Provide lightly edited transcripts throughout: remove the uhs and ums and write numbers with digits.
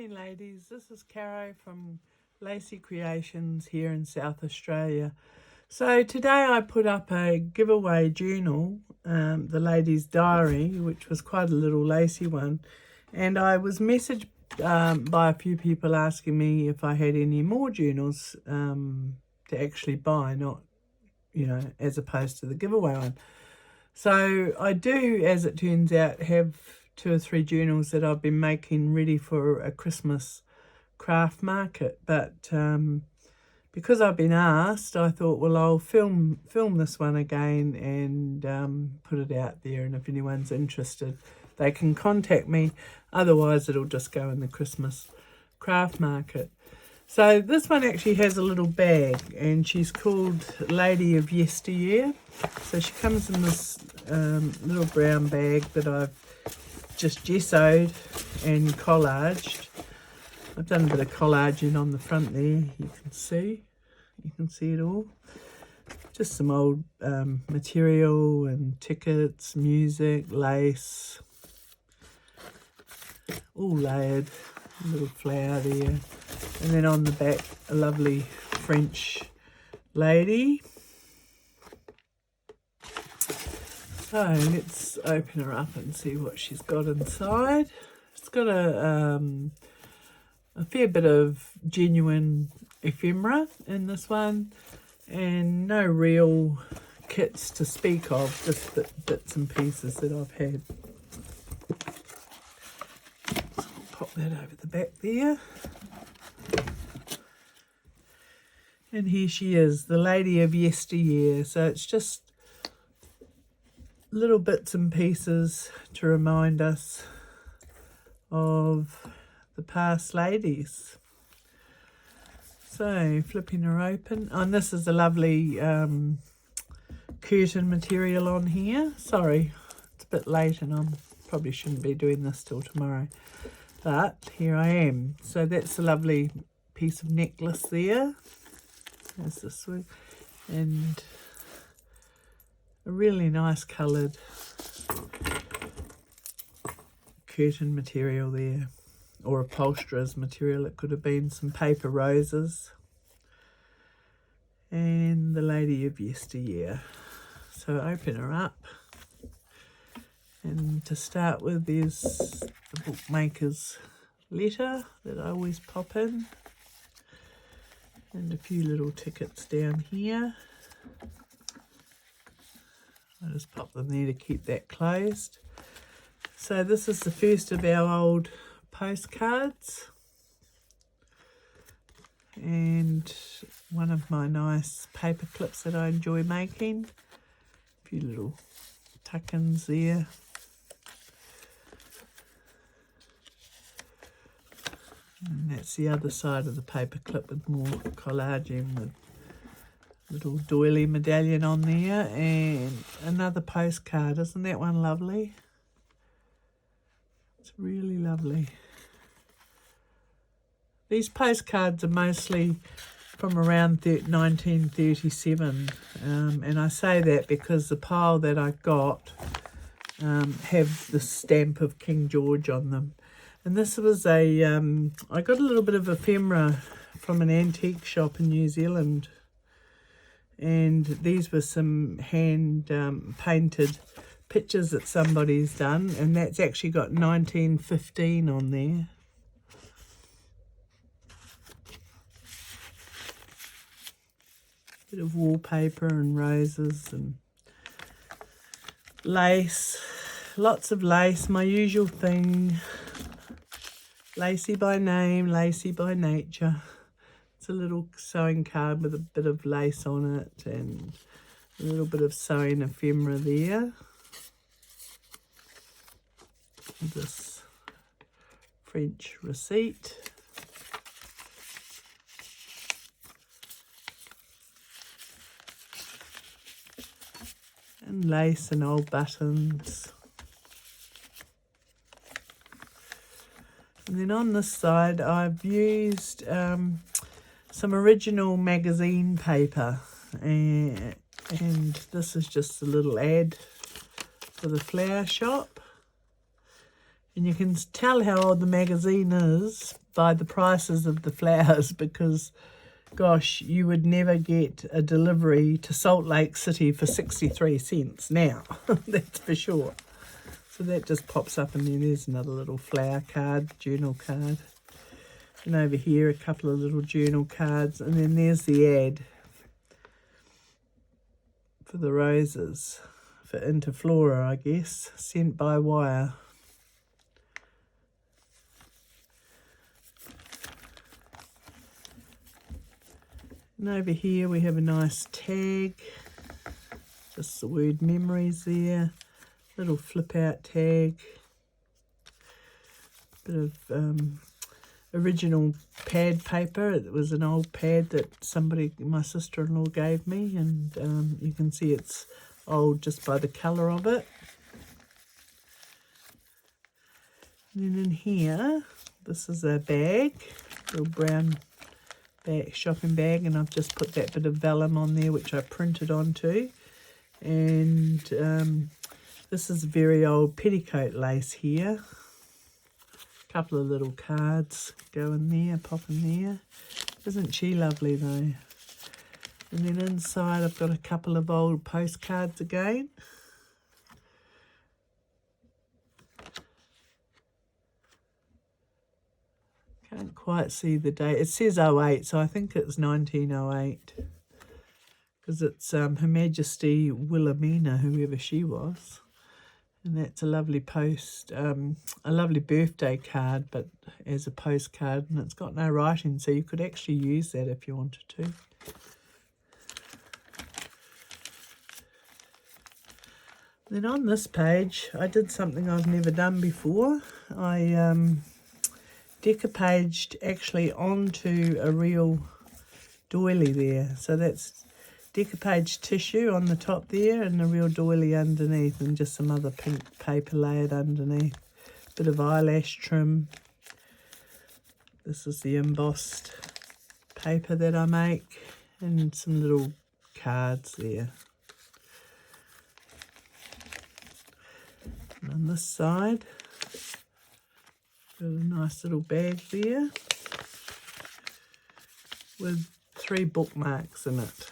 Morning ladies, this is Caro from Lacey Creations here in South Australia. So today I put up a giveaway journal, the ladies' diary, which was quite a little lacy one, and I was messaged by a few people asking me if I had any more journals to actually buy, not, you know, as opposed to the giveaway one. So I do, as it turns out, have 2 or 3 journals that I've been making ready for a Christmas craft market, but because I've been asked, I thought, well, I'll film this one again and put it out there, and if anyone's interested they can contact me, otherwise it'll just go in the Christmas craft market. So this one actually has a little bag, and she's called Lady of Yesteryear. So she comes in this little brown bag that I've just gessoed and collaged. I've done a bit of collaging on the front there, you can see it all. Just some old material and tickets, music, lace, all layered, a little flower there. And then on the back, a lovely French lady. So let's open her up and see what she's got inside. It's got a fair bit of genuine ephemera in this one, and no real kits to speak of, just bits and pieces that I've had. So I'll pop that over the back there. And here she is, the Lady of Yesteryear. So it's just little bits and pieces to remind us of the past ladies. So flipping her open, and this is a lovely curtain material on here. Sorry, it's a bit late and I probably shouldn't be doing this till tomorrow, but here I am. So that's a lovely piece of necklace there. There's this one, and a really nice coloured curtain material there, or upholsterer's material. It could have been some paper roses. And the Lady of Yesteryear. So open her up, and to start with, there's the bookmaker's letter that I always pop in, and a few little tickets down here. I just pop them there to keep that closed. So this is the first of our old postcards, and one of my nice paper clips that I enjoy making. A few little tuck-ins there. And that's the other side of the paper clip with more collaging, with little doily medallion on there, and another postcard. Isn't that one lovely? It's really lovely. These postcards are mostly from around 1937, and I say that because the pile that I got have the stamp of King George on them. And this was I got a little bit of ephemera from an antique shop in New Zealand, and these were some hand painted pictures that somebody's done, and that's actually got 1915 on there. Bit of wallpaper and roses and lace, lots of lace, my usual thing. Lacy by name, lacy by nature. It's a little sewing card with a bit of lace on it and a little bit of sewing ephemera there. This French receipt. And lace and old buttons. And then on this side I've used some original magazine paper, and this is just a little ad for the flower shop. And you can tell how old the magazine is by the prices of the flowers because, gosh, you would never get a delivery to Salt Lake City for 63 cents now. That's for sure. So that just pops up, and then there's another little flower card, journal card. And over here, a couple of little journal cards. And then there's the ad for the roses, for Interflora, I guess, sent by wire. And over here we have a nice tag, just the word memories there, little flip out tag, bit of original pad paper. It was an old pad that my sister-in-law gave me, and you can see it's old just by the colour of it. And then in here, this is a bag, little brown bag, shopping bag, and I've just put that bit of vellum on there which I printed onto. And this is very old petticoat lace here. A couple of little cards go in there, pop in there. Isn't she lovely though? And then inside I've got a couple of old postcards again. Can't quite see the date. It says 08, so I think it's 1908. Because it's Her Majesty Wilhelmina, whoever she was. And that's a lovely a lovely birthday card, but as a postcard, and it's got no writing, so you could actually use that if you wanted to. Then on this page, I did something I've never done before. I decoupaged actually onto a real doily there. So that's decoupaged tissue on the top there and a real doily underneath, and just some other pink paper layered underneath. Bit of eyelash trim. This is the embossed paper that I make, and some little cards there. And on this side, got a nice little bag there with 3 bookmarks in it.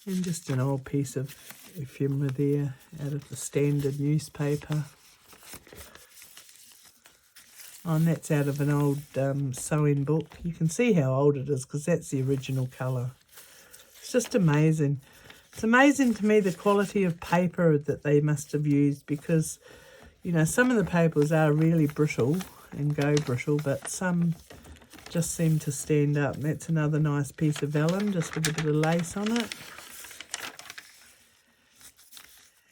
And just an old piece of ephemera there out of the standard newspaper. Oh, and that's out of an old sewing book. You can see how old it is because that's the original colour. It's just amazing. It's amazing to me the quality of paper that they must have used, because, you know, some of the papers are really brittle and go brittle, but some just seem to stand up. And that's another nice piece of vellum, just with a bit of lace on it.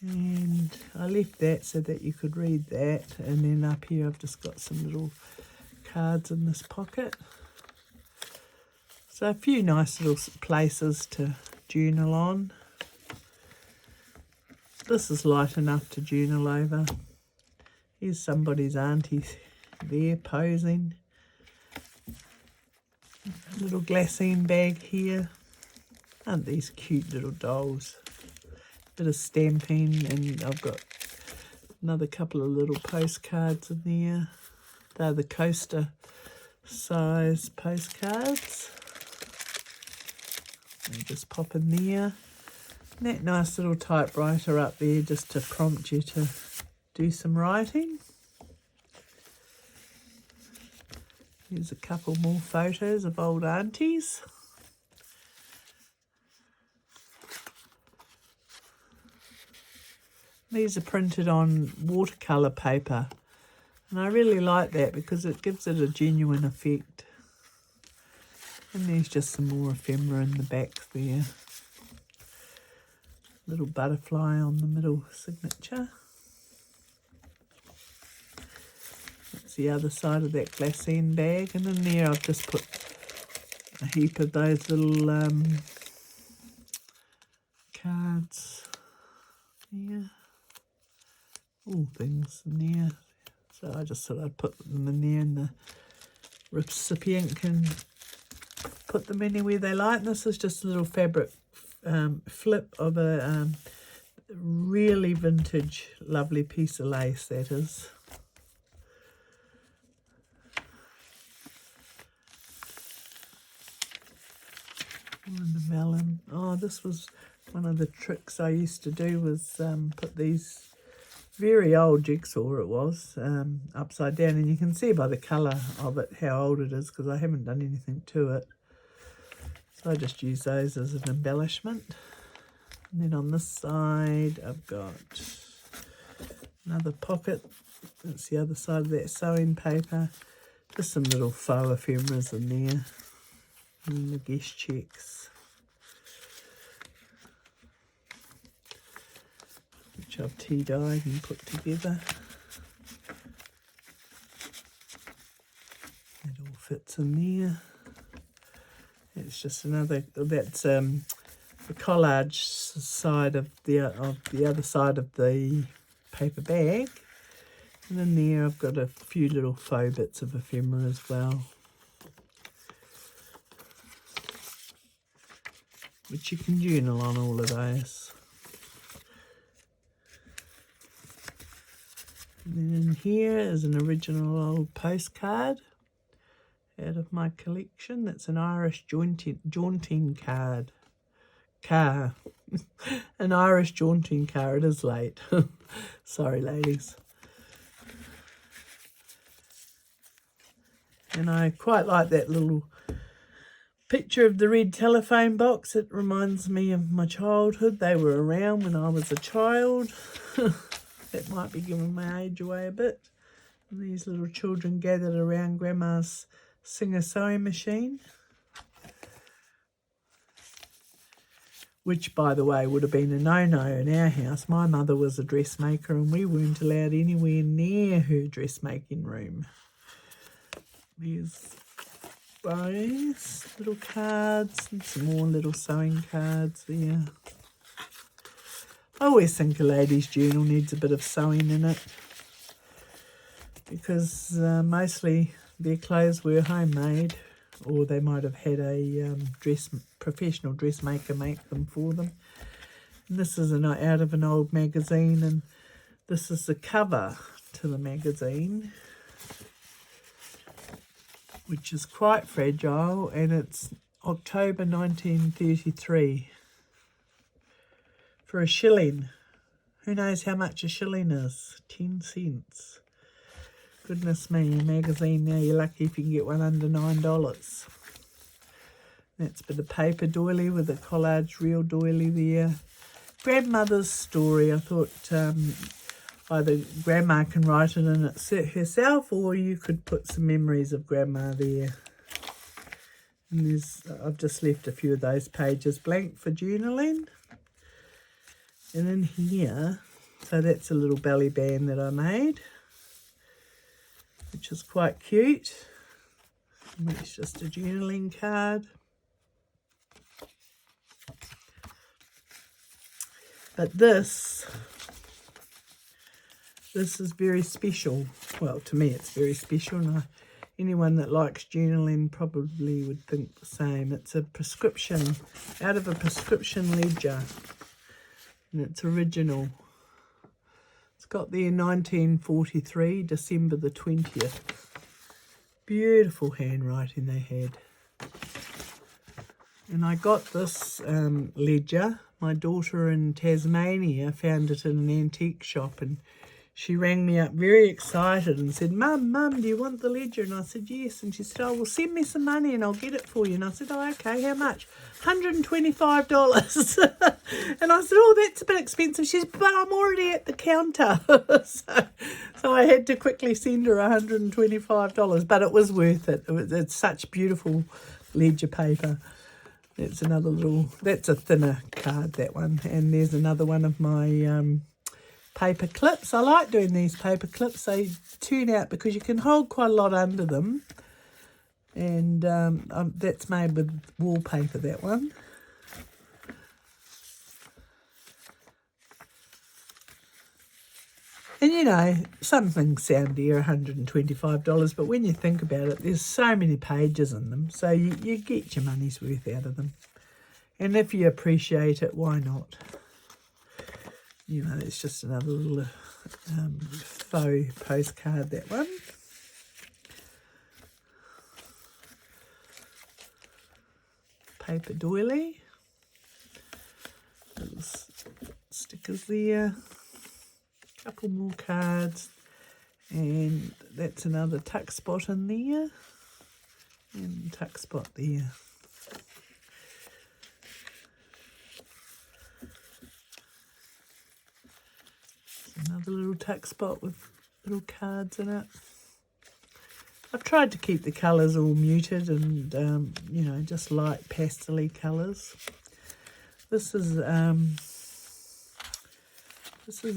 And I left that so that you could read that. And then up here I've just got some little cards in this pocket. So a few nice little places to journal on. This is light enough to journal over. Here's somebody's auntie there posing. A little glassine bag here. Aren't these cute little dolls? Bit of stamping, and I've got another couple of little postcards in there. They're the coaster size postcards. They just pop in there. And that nice little typewriter up there just to prompt you to do some writing. Here's a couple more photos of old aunties. These are printed on watercolour paper, and I really like that because it gives it a genuine effect. And there's just some more ephemera in the back there. Little butterfly on the middle signature. That's the other side of that glassine bag, and in there I've just put a heap of those little cards here. All things in there. So I just thought I'd put them in there, and the recipient can put them anywhere they like. And this is just a little fabric flip of a really vintage, lovely piece of lace, that is. And the vellum. Oh, this was one of the tricks I used to do, was put these very old jigsaw, it was, upside down, and you can see by the colour of it how old it is, because I haven't done anything to it. So I just use those as an embellishment. And then on this side I've got another pocket. That's the other side of that sewing paper. Just some little faux ephemeras in there. And the guest checks, which I've tea dyed and put together. It all fits in there. It's just another, that's the collage side of the other side of the paper bag. And in there I've got a few little faux bits of ephemera as well, which you can journal on all of those. And then in here is an original old postcard out of my collection. That's an Irish jaunting card. An Irish jaunting car. It is late. Sorry, ladies. And I quite like that little picture of the red telephone box. It reminds me of my childhood. They were around when I was a child. That might be giving my age away a bit. And these little children gathered around Grandma's Singer sewing machine, which, by the way, would have been a no-no in our house. My mother was a dressmaker and we weren't allowed anywhere near her dressmaking room. There's those little cards and some more little sewing cards there. I always think a lady's journal needs a bit of sewing in it, because mostly their clothes were homemade, or they might have had a professional dressmaker make them for them. And this is out of an old magazine, and this is the cover to the magazine, which is quite fragile, and it's October 1933. For a shilling. Who knows how much a shilling is? 10 cents. Goodness me, a magazine now, you're lucky if you can get one under $9. That's a bit of paper doily with a collage real doily there. Grandmother's story. I thought either Grandma can write it in it herself, or you could put some memories of Grandma there. And I've just left a few of those pages blank for journaling. And in here, so that's a little belly band that I made, which is quite cute. And it's just a journaling card. But this is very special. Well, to me it's very special, and anyone that likes journaling probably would think the same. It's a prescription, out of a prescription ledger. And it's original. It's got there 1943, December the 20th. Beautiful handwriting they had. And I got this ledger. My daughter in Tasmania found it in an antique shop, and she rang me up very excited and said, Mum, do you want the ledger? And I said, yes. And she said, oh, well, send me some money and I'll get it for you. And I said, oh, okay, how much? $125. And I said, oh, that's a bit expensive. She said, but I'm already at the counter. so I had to quickly send her $125, but it was worth it. It's such beautiful ledger paper. That's another little, that's a thinner card, that one. And there's another one of my paper clips. I like doing these paper clips. They turn out because you can hold quite a lot under them. And that's made with wallpaper, that one. And you know, some things sound dear, $125, but when you think about it, there's so many pages in them, so you get your money's worth out of them. And if you appreciate it, why not? You know, it's just another little faux postcard, that one. Paper doily. Little stickers there. Couple more cards. And that's another tuck spot in there. And tuck spot there. Another little tuck spot with little cards in it. I've tried to keep the colours all muted and, you know, just light pastel-y colours. This is a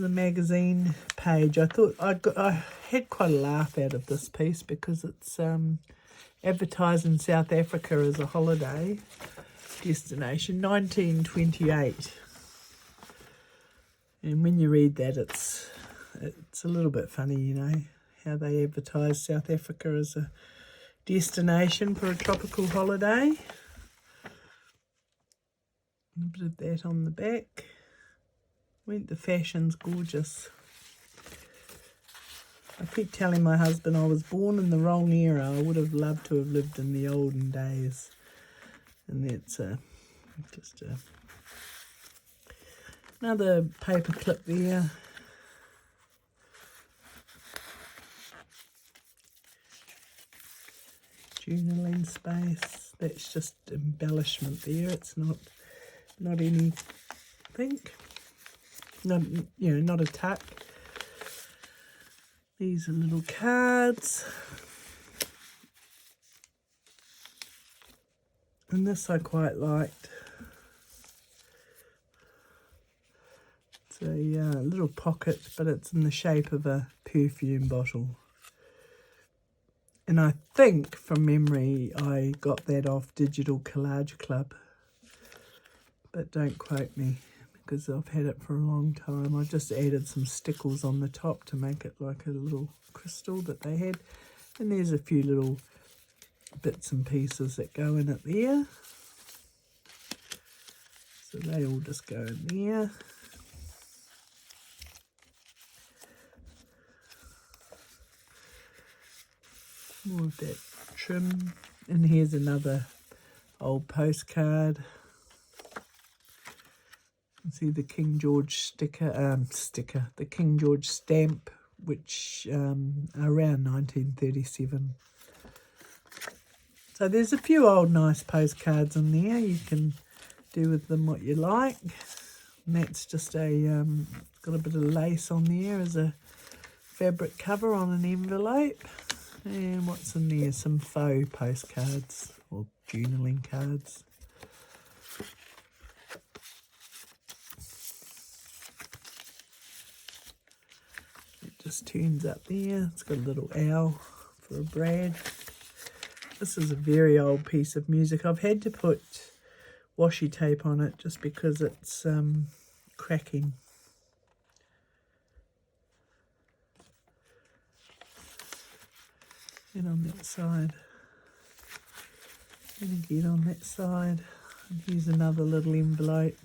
magazine page. I thought I had quite a laugh out of this piece because it's advertised in South Africa as a holiday destination, 1928. And when you read that, it's a little bit funny, you know, how they advertise South Africa as a destination for a tropical holiday. A bit of that on the back. The fashion's gorgeous. I keep telling my husband I was born in the wrong era. I would have loved to have lived in the olden days. And that's just another paper clip there. Journaling space. That's just embellishment there. It's not anything. Not, you know, not a tuck. These are little cards. And this I quite liked. It's a little pocket, but it's in the shape of a perfume bottle. And I think, from memory, I got that off Digital Collage Club. But don't quote me, because I've had it for a long time. I just added some stickles on the top to make it like a little crystal that they had. And there's a few little bits and pieces that go in it there. So they all just go in there. More of that trim. And here's another old postcard. See the King George the King George stamp, which around 1937. So there's a few old nice postcards in there. You can do with them what you like. And that's just a got a bit of lace on there as a fabric cover on an envelope. And what's in there? Some faux postcards or journaling cards. Just turns up there. It's got a little owl for a brad. This is a very old piece of music. I've had to put washi tape on it just because it's cracking. And on that side. And again on that side. And here's another little envelope.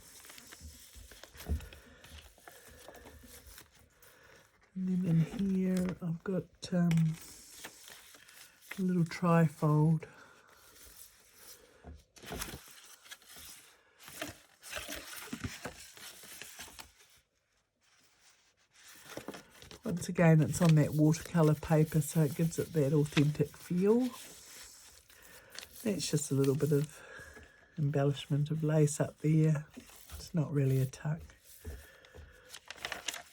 And then in here I've got a little trifold. Once again, it's on that watercolour paper, so it gives it that authentic feel. That's just a little bit of embellishment of lace up there. It's not really a tuck.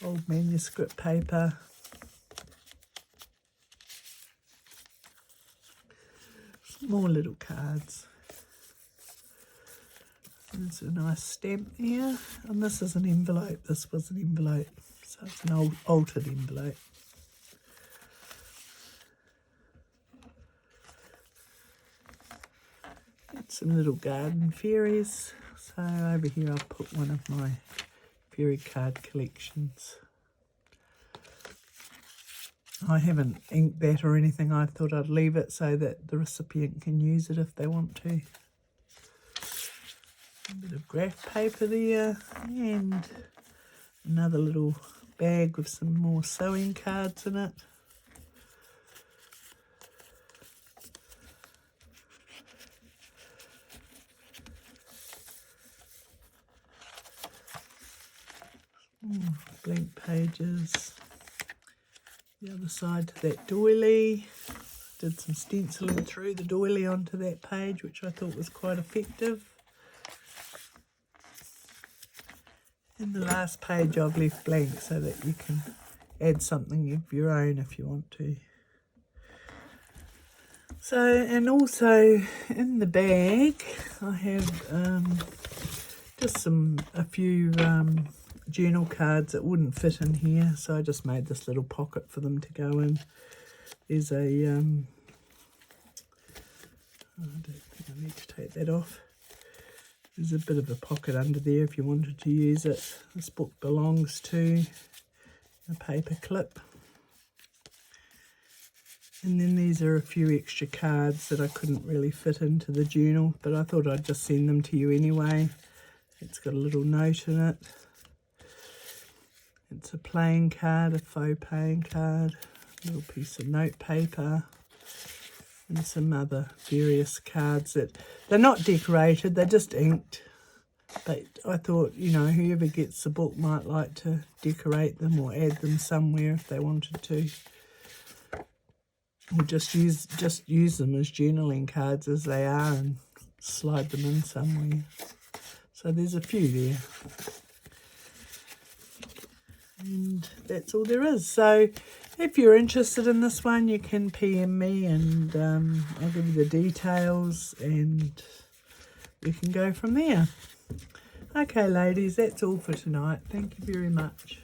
Old manuscript paper. More little cards. There's a nice stamp there. And this is an envelope. This was an envelope. So it's an old altered envelope. Got some little garden fairies. So over here I've put one of my fairy card collections. I haven't inked that or anything. I thought I'd leave it so that the recipient can use it if they want to. A bit of graph paper there, and another little bag with some more sewing cards in it. Blank pages. The other side to that doily. Did some stenciling through the doily onto that page, which I thought was quite effective. And the last page I've left blank so that you can add something of your own if you want to. So, and also in the bag I have just a few journal cards that wouldn't fit in here, so I just made this little pocket for them to go in. There's a I don't think I need to take that off. There's a bit of a pocket under there if you wanted to use it. This book belongs to a paper clip. And then these are a few extra cards that I couldn't really fit into the journal, but I thought I'd just send them to you anyway. It's got a little note in it. It's a playing card, a faux playing card, a little piece of note paper, and some other various cards that they're not decorated, they're just inked. But I thought, you know, whoever gets the book might like to decorate them or add them somewhere if they wanted to. Or just use them as journaling cards as they are and slide them in somewhere. So there's a few there. And that's all there is. So if you're interested in this one, you can PM me and I'll give you the details and we can go from there. Okay, ladies, that's all for tonight. Thank you very much.